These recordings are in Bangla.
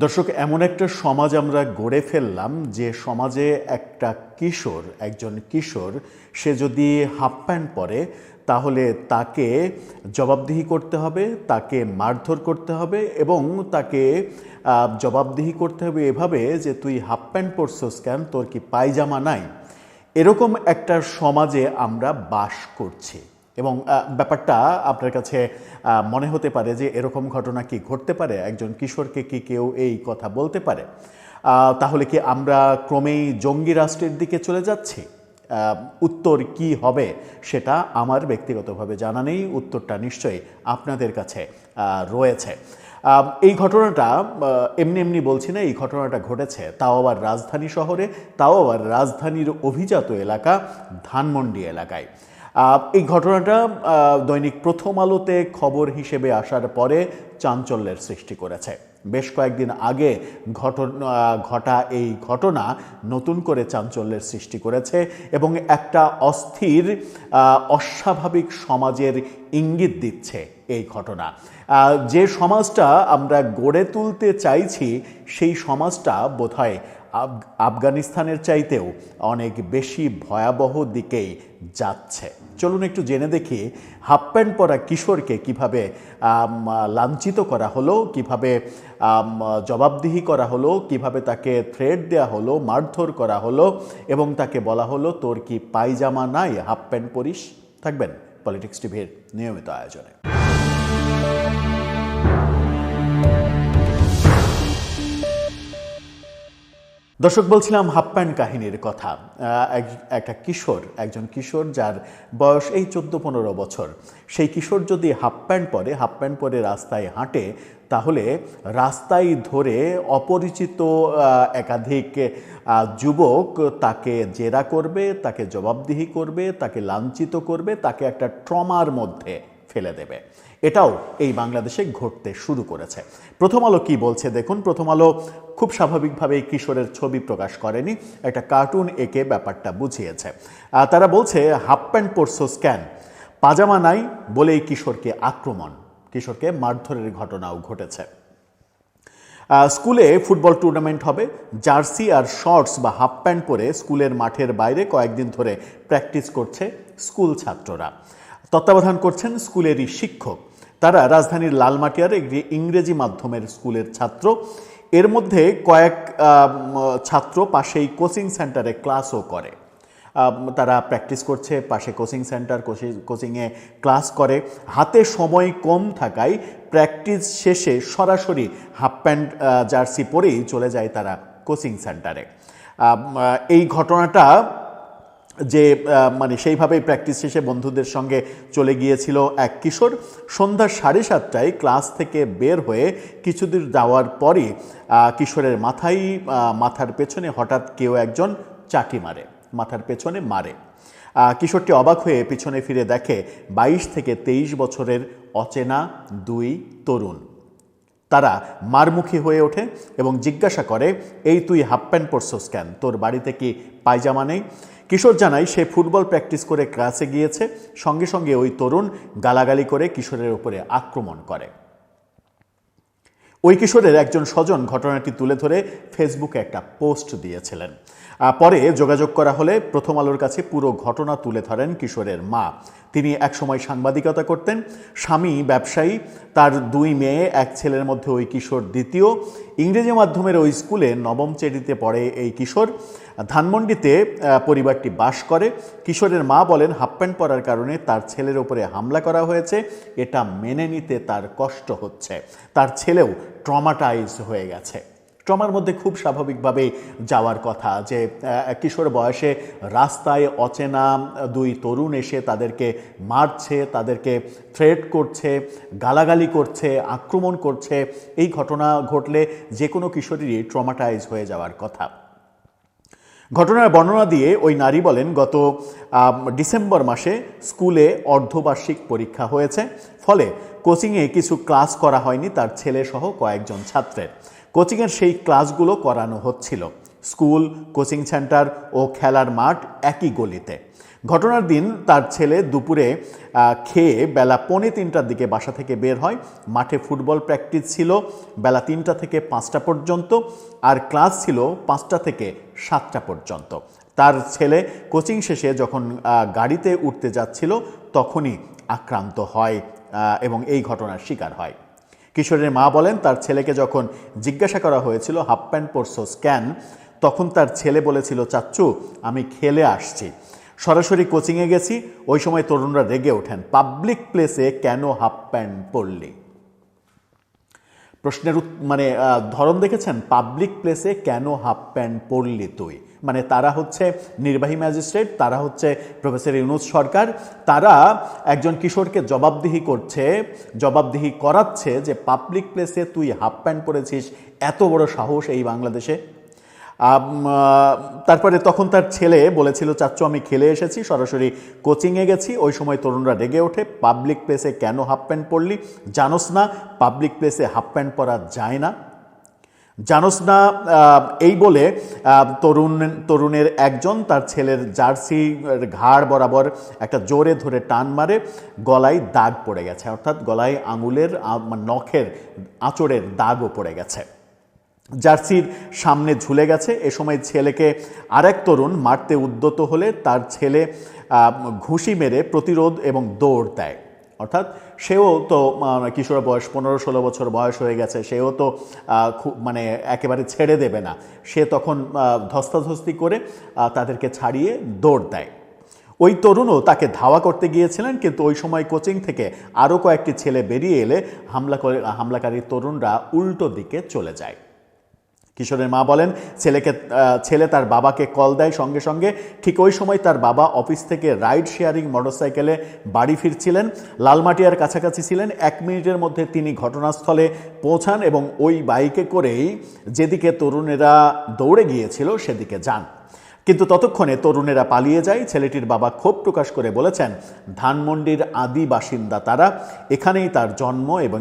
দর্শক, এমন একটা সমাজ আমরা গড়ে ফেললাম যে সমাজে একজন কিশোর সে যদি হাফ প্যান্ট পরে তাহলে তাকে জবাবদিহি করতে হবে, তাকে মারধর করতে হবে এবং তাকে জবাবদিহি করতে হবে এভাবে যে তুই হাফ প্যান্ট পরছস কেন, তোর কি পায়জামা নাই। এরকম একটা সমাজে আমরা বাস করছি এবং ব্যাপারটা আপনার কাছে মনে হতে পারে যে এরকম ঘটনা কি ঘটতে পারে, একজন কিশোরকে কি কেউ এই কথা বলতে পারে? তাহলে কি আমরা ক্রমেই জঙ্গি রাষ্ট্রের দিকে চলে যাচ্ছি? উত্তর কি হবে সেটা আমার ব্যক্তিগতভাবে জানা নেই, উত্তরটা নিশ্চয়ই আপনাদের কাছে রয়েছে। এই ঘটনাটা এমনি এমনি বলছি না, এই ঘটনাটা ঘটেছে তাও আবার রাজধানী শহরে, তাও আবার রাজধানীর অভিজাত এলাকা ধানমন্ডি এলাকায়। এই ঘটনাটা দৈনিক প্রথম আলোতে খবর হিসেবে আসার পরে চাঞ্চল্যের সৃষ্টি করেছে। বেশ কয়েকদিন আগে ঘটা এই ঘটনা নতুন করে চাঞ্চল্যের সৃষ্টি করেছে এবং একটা অস্থির অস্বাভাবিক সমাজের ইঙ্গিত দিচ্ছে এই ঘটনা। যে সমাজটা আমরা গড়ে তুলতে চাইছি সেই সমাজটা বোধহয় আফগানিস্তানের চাইতেও অনেক বেশি ভয়াবহ দিকেই যাচ্ছে। চলুন একটু জেনে দেখি হাফ প্যান্ট পরা কিশোরকে কিভাবে লাঞ্ছিত করা হলো, কিভাবে জবাবদিহি করা হলো, কিভাবে তাকে থ্রেট দেওয়া হলো, মারধর করা হলো এবং তাকে বলা হলো তোর কি পায়জামা নাই, হাফ প্যান্ট পরিস। থাকবেন পলিটিক্স টিভির নিয়মিত আয়োজনে। দর্শক, বলছিলাম হাফ প্যান্ট কাহিনীর কথা। একজন কিশোর যার বয়স এই 14-15 বছর, সেই কিশোর যদি হাফ প্যান্ট পরে রাস্তায় হাঁটে তাহলে রাস্তায় ধরে অপরিচিত একাধিক যুবক তাকে জেরা করবে, তাকে জবাবদিহি করবে, তাকে লাঞ্ছিত করবে, তাকে একটা ট্রমার মধ্যে ফেলে দেবে। এটাও এই বাংলাদেশে ঘটতে শুরু করেছে। প্রথম আলো কি বলছে দেখুন। প্রথম আলো খুব স্বাভাবিকভাবে কিশোরের ছবি প্রকাশ করেনি, একটা কার্টুন এঁকে ব্যাপারটা বুঝিয়েছে। তারা বলছে হাফ প্যান্ট পরছস কেন, পাজামা নাই বলেই কিশোরকে মারধরের ঘটনাও ঘটেছে। স্কুলে ফুটবল টুর্নামেন্ট হবে, জার্সি আর শর্টস বা হাফ প্যান্ট পরে স্কুলের মাঠের বাইরে কয়েকদিন ধরে প্র্যাকটিস করছে স্কুল ছাত্ররা। তত্ত্বাবধান করছেন স্কুলেরই শিক্ষক। তারা রাজধানীর লালমাটিয়ার একটি ইংরেজি মাধ্যমের স্কুলের ছাত্র। এর মধ্যে কয়েক ছাত্র পাশেই কোচিং সেন্টারে ক্লাসও করে। তারা প্র্যাকটিস করছে, পাশে কোচিং সেন্টার, কোচিংয়ে ক্লাস করে। হাতে সময় কম থাকায় প্র্যাকটিস শেষে সরাসরি হাফ প্যান্ট জার্সি পরেই চলে যায় তারা কোচিং সেন্টারে। এই ঘটনাটা যে সেইভাবেই প্র্যাকটিস শেষে বন্ধুদের সঙ্গে চলে গিয়েছিল এক কিশোর। সন্ধ্যা 7:30টায় ক্লাস থেকে বের হয়ে কিছুদূর যাওয়ার পরই কিশোরের মাথার পেছনে হঠাৎ কেউ একজন চাটি মাথার পেছনে মারে। কিশোরটি অবাক হয়ে পিছনে ফিরে দেখে 22 থেকে 23 বছরের অচেনা দুই তরুণ। তারা মারমুখী হয়ে ওঠে এবং জিজ্ঞাসা করে, এই তুই হাফ প্যান্ট পরছস কেন, তোর বাড়িতে কি পায়জামা নেই? কিশোর জানায় সে ফুটবল প্র্যাকটিস করে ক্লাসে গিয়েছে। সঙ্গে সঙ্গে ওই তরুণ গালাগালি করে কিশোরের উপরে আক্রমণ করে। ওই কিশোরের একজন স্বজন ঘটনাটি তুলে ধরে ফেসবুকে একটা পোস্ট দিয়েছিলেন। পরে যোগাযোগ করা হলে প্রথম আলোর কাছে পুরো ঘটনা তুলে ধরেন কিশোরের মা। তিনি একসময় সাংবাদিকতা করতেন, স্বামী ব্যবসায়ী, তার 2 মেয়ে, এক ছেলের মধ্যে ওই কিশোর দ্বিতীয়। ইংরেজি মাধ্যমের ওই স্কুলে 9ম শ্রেণীতে পড়ে এই কিশোর। ধানমন্ডিতে পরিবারটি বাস করে। কিশোরের মা বলেন হাফ প্যান্ট পরার কারণে তার ছেলের ওপরে হামলা করা হয়েছে, এটা মেনে নিতে তার কষ্ট হচ্ছে। তার ছেলেও ট্রমাটাইজ হয়ে গেছে। ট্রমার মধ্যে খুব স্বাভাবিকভাবে যাওয়ার কথা যে কিশোর বয়সে রাস্তায় অচেনা 2 তরুণ এসে তাদেরকে মারছে, তাদেরকে থ্রেট করছে, গালাগালি করছে, আক্রমণ করছে। এই ঘটনা ঘটলে যে কোনো কিশোরীরই ট্রমাটাইজ হয়ে যাওয়ার কথা। ঘটনার বর্ণনা দিয়ে ওই নারী বলেন, গত ডিসেম্বর মাসে স্কুলে অর্ধবার্ষিক পরীক্ষা হয়েছে, ফলে কোচিংয়ে কিছু ক্লাস করা হয়নি তার ছেলে সহ কয়েকজন ছাত্রের। কোচিংয়ের সেই ক্লাসগুলো করানো হচ্ছিল। স্কুল, কোচিং সেন্টার ও খেলার মাঠ একই গলিতে। ঘটনার দিন তার ছেলে দুপুরে খেয়ে বেলা 2:45টার দিকে বাসা থেকে বের হয়। মাঠে ফুটবল প্র্যাকটিস ছিল বেলা 3টা থেকে 5টা পর্যন্ত, আর ক্লাস ছিল 5টা থেকে 7টা পর্যন্ত। তার ছেলে কোচিং শেষে যখন গাড়িতে উঠতে যাচ্ছিল তখনই আক্রান্ত হয় এবং এই ঘটনার শিকার হয়। কিশোরের মা বলেন, তার ছেলেকে যখন জিজ্ঞাসা করা হয়েছিল হাফ প্যান্ট পরছোস কেন, তখন তার ছেলে বলেছিল, চাচ্চু আমি খেলে আসছি, সরাসরি কোচিংয়ে গেছি। ওই সময় তরুণরা রেগে ওঠেন, পাবলিক প্লেসে কেন হাফ প্যান্ট পরলি? প্রশ্নের ধরন দেখেছেন, পাবলিক প্লেসে কেন হাফ প্যান্ট পরলি তুই? মানে তারা হচ্ছে নির্বাহী ম্যাজিস্ট্রেট, তারা হচ্ছে প্রফেসর ইউনূস সরকার, তারা একজন কিশোরকে জবাবদিহি করাচ্ছে যে পাবলিক প্লেসে তুই হাফ প্যান্ট পরেছিস, এত বড় সাহস এই বাংলাদেশে। তারপরে তখন তার ছেলে বলেছিল, চাচ্চু আমি খেলে এসেছি, সরাসরি কোচিংয়ে গেছি। ওই সময় তরুণরা রেগে ওঠে, পাবলিক প্লেসে কেন হাফ প্যান্ট পরলি? জানোস না পাবলিক প্লেসে হাফ প্যান্ট পরা যায় না? জানোস না? এই বলে তরুণের একজন তার ছেলের জার্সি ঘাড় বরাবর একটা জোরে ধরে টান মারে, গলায় দাগ পড়ে গেছে, অর্থাৎ গলায় আঙুলের নখের আঁচড়ের দাগও পড়ে গেছে, জার্সির সামনে ঝুলে গেছে। এ সময় ছেলেকে আরেক তরুণ মারতে উদ্যত হলে তার ছেলে ঘুষি মেরে প্রতিরোধ এবং দৌড় দেয়। অর্থাৎ সেও তো কিশোর বয়স 15-16 বছর বয়স হয়ে গেছে, সেও তো একেবারে ছেড়ে দেবে না। সে তখন ধস্তাধস্তি করে তাদেরকে ছাড়িয়ে দৌড় দেয়। ওই তরুণও তাকে ধাওয়া করতে গিয়েছিলেন, কিন্তু ওই সময় কোচিং থেকে আরও কয়েকটি ছেলে বেরিয়ে এলে হামলাকারী তরুণরা উল্টো দিকে চলে যায়। কিশোরের মা বলেন, ছেলে তার বাবাকে কল দেয় সঙ্গে সঙ্গে। ঠিক ওই সময় তার বাবা অফিস থেকে রাইড শেয়ারিং মোটরসাইকেলে বাড়ি ফিরছিলেন, লালমাটিয়ার কাছাকাছি ছিলেন। 1 মিনিটের মধ্যে তিনি ঘটনাস্থলে পৌঁছান এবং ওই বাইকে করেই যেদিকে তরুণেরা দৌড়ে গিয়েছিল সেদিকে যান। কিন্তু ততক্ষণে তরুণেরা পালিয়ে যায়। ছেলেটির বাবা ক্ষোভ প্রকাশ করে বলেছেন, ধানমন্ডির আদি বাসিন্দা তারা, এখানেই তার জন্ম এবং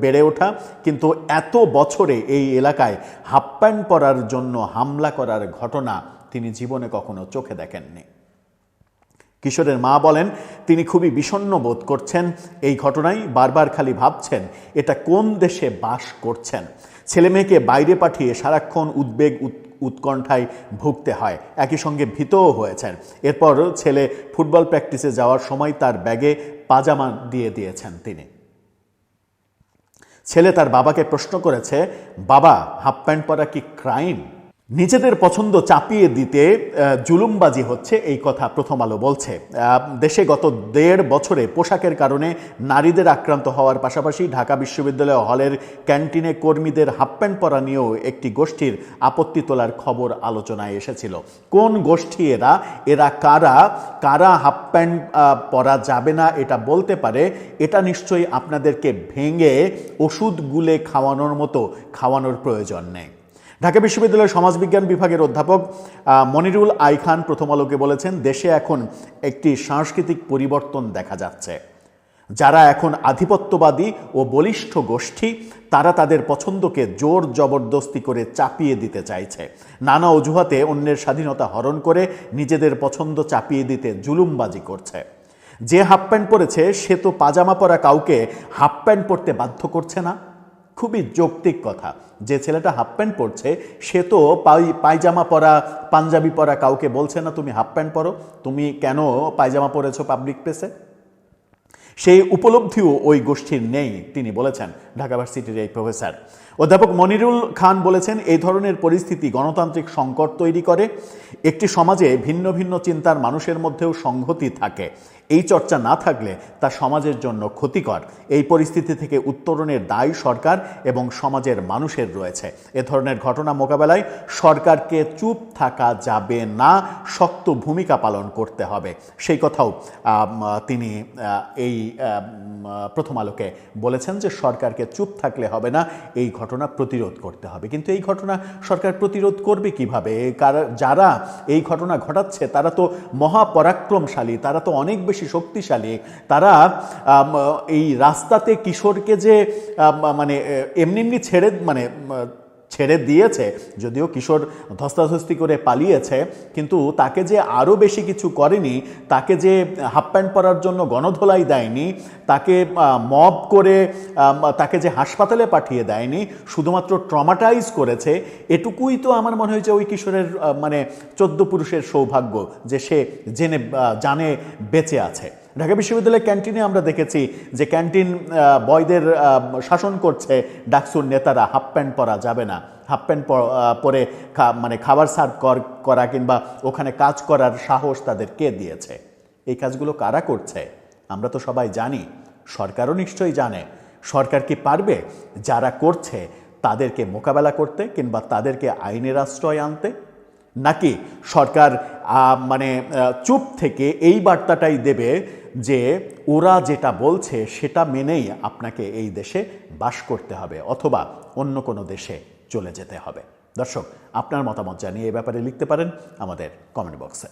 বেড়ে ওঠা, কিন্তু এত বছরে এই এলাকায় হাফ প্যান্ট পরার জন্য হামলা করার ঘটনা তিনি জীবনে কখনো চোখে দেখেননি। কিশোরের মা বলেন, তিনি খুবই বিষণ্ণ বোধ করছেন এই ঘটনায়, বারবার খালি ভাবছেন এটা কোন দেশে বাস করছেন। ছেলে মেয়েকে বাইরে পাঠিয়ে সারাক্ষণ উদ্বেগ উৎকণ্ঠায় ভুগতে হয়, একই সঙ্গে ভীতও হয়েছেন। এরপর ছেলে ফুটবল প্র্যাকটিসে যাওয়ার সময় তার ব্যাগে পাজামা দিয়ে দিয়েছেন তিনি। ছেলে তার বাবাকে প্রশ্ন করেছে, বাবা হাফ প্যান্ট পরা কি ক্রাইম? নিজেদের পছন্দ চাপিয়ে দিতে জুলুমবাজি হচ্ছে, এই কথা প্রথম আলো বলছে। দেশে গত 1.5 বছরে পোশাকের কারণে নারীদের আক্রান্ত হওয়ার পাশাপাশি ঢাকা বিশ্ববিদ্যালয় হলের ক্যান্টিনে কর্মীদের হাফ প্যান্ট পরা নিয়েও একটি গোষ্ঠীর আপত্তি তোলার খবর আলোচনায় এসেছিল। কোন গোষ্ঠী এরা কারা হাফ প্যান্ট পরা যাবে না এটা বলতে পারে, এটা নিশ্চয়ই আপনাদেরকে ভেঙে ওষুধ গুলে খাওয়ানোর মতো খাওয়ানোর প্রয়োজন নেই। ঢাকা বিশ্ববিদ্যালয়ের সমাজবিজ্ঞান বিভাগের অধ্যাপক মনিরুল আই খান প্রথম আলোকে বলেছেন, দেশে এখন একটি সাংস্কৃতিক পরিবর্তন দেখা যাচ্ছে। যারা এখন আধিপত্যবাদী ও বলিষ্ঠ গোষ্ঠী, তারা তাদের পছন্দকে জোর জবরদস্তি করে চাপিয়ে দিতে চাইছে। নানা অজুহাতে অন্যের স্বাধীনতা হরণ করে নিজেদের পছন্দ চাপিয়ে দিতে জুলুমবাজি করছে। যে হাফ প্যান্ট পরেছে সে তো পাজামা পরা কাউকে হাফ প্যান্ট পরতে বাধ্য করছে না। খুবই যৌক্তিক কথা। যে ছেলেটা হাফ প্যান্ট পরছে সে তো পায়জামা পরা, পাঞ্জাবি পরা কাউকে বলছে না তুমি হাফ প্যান্ট পরো, তুমি কেন পায়জামা পরেছো পাবলিক প্লেসে। সেই উপলব্ধিও ওই গোষ্ঠীর নেই, তিনি বলেছেন ঢাকা ভার্সিটির এই প্রফেসর। অধ্যাপক মনিরুল খান বলেছেন, এই ধরনের পরিস্থিতি গণতান্ত্রিক সংকট তৈরি করে। একটি সমাজে ভিন্ন ভিন্ন চিন্তার মানুষের মধ্যেও সংহতি থাকে, এই চর্চা না থাকলে তা সমাজের জন্য ক্ষতিকর। এই পরিস্থিতি থেকে উত্তরণের দায় সরকার এবং সমাজের মানুষের রয়েছে। এ ধরনের ঘটনা মোকাবেলায় সরকারকে চুপ থাকা যাবে না, শক্ত ভূমিকা পালন করতে হবে। সেই কথাও তিনি এই প্রথম আলোকে বলেছেন যে সরকারকে চুপ থাকলে হবে না, এই ঘটনা প্রতিরোধ করতে হবে। কিন্তু এই ঘটনা সরকার প্রতিরোধ করবে কিভাবে? যারা এই ঘটনা ঘটাচ্ছে তারা তো মহাপরাক্রমশালী, তারা তো অনেক বেশি শক্তিশালী। তারা এই রাস্তাতে কিশোরকে যে এমনি ছেড়ে ছেড়ে দিয়েছে, যদিও কিশোর ধস্তাধস্তি করে পালিয়েছে, কিন্তু তাকে যে আরও বেশি কিছু করেনি, তাকে যে হাফ প্যান্ট পরার জন্য গণধোলাই দেয়নি, তাকে মব করে তাকে যে হাসপাতালে পাঠিয়ে দেয়নি, শুধুমাত্র ট্রমাটাইজ করেছে, এটুকুই তো আমার মনে হয় যে ওই কিশোরের মানে 14 পুরুষের সৌভাগ্য যে সে জানে বেঁচে আছে। ঢাকা বিশ্ববিদ্যালয়ের ক্যান্টিনে আমরা দেখেছি যে ক্যান্টিন বয়দের শাসন করছে ডাকসুর নেতারা, হাফ প্যান্ট পরা যাবে না, হাফ প্যান্ট পরে মানে খাবার সার্ভ করা কিংবা ওখানে কাজ করার সাহস তাদের কে দিয়েছে? এই কাজগুলো কারা করছে আমরা তো সবাই জানি, সরকারও নিশ্চয়ই জানে। সরকার কি পারবে যারা করছে তাদেরকে মোকাবেলা করতে কিংবা তাদেরকে আইনের আশ্রয় আনতে? নাকি সরকার মানে চুপ থেকে এই বার্তাটাই দেবে যে ওরা যেটা বলছে সেটা মেনেই আপনাকে এই দেশে বাস করতে হবে অথবা অন্য কোনো দেশে চলে যেতে হবে? দর্শক, আপনার মতামত জানিয়ে এই ব্যাপারে লিখতে পারেন আমাদের কমেন্ট বক্সে।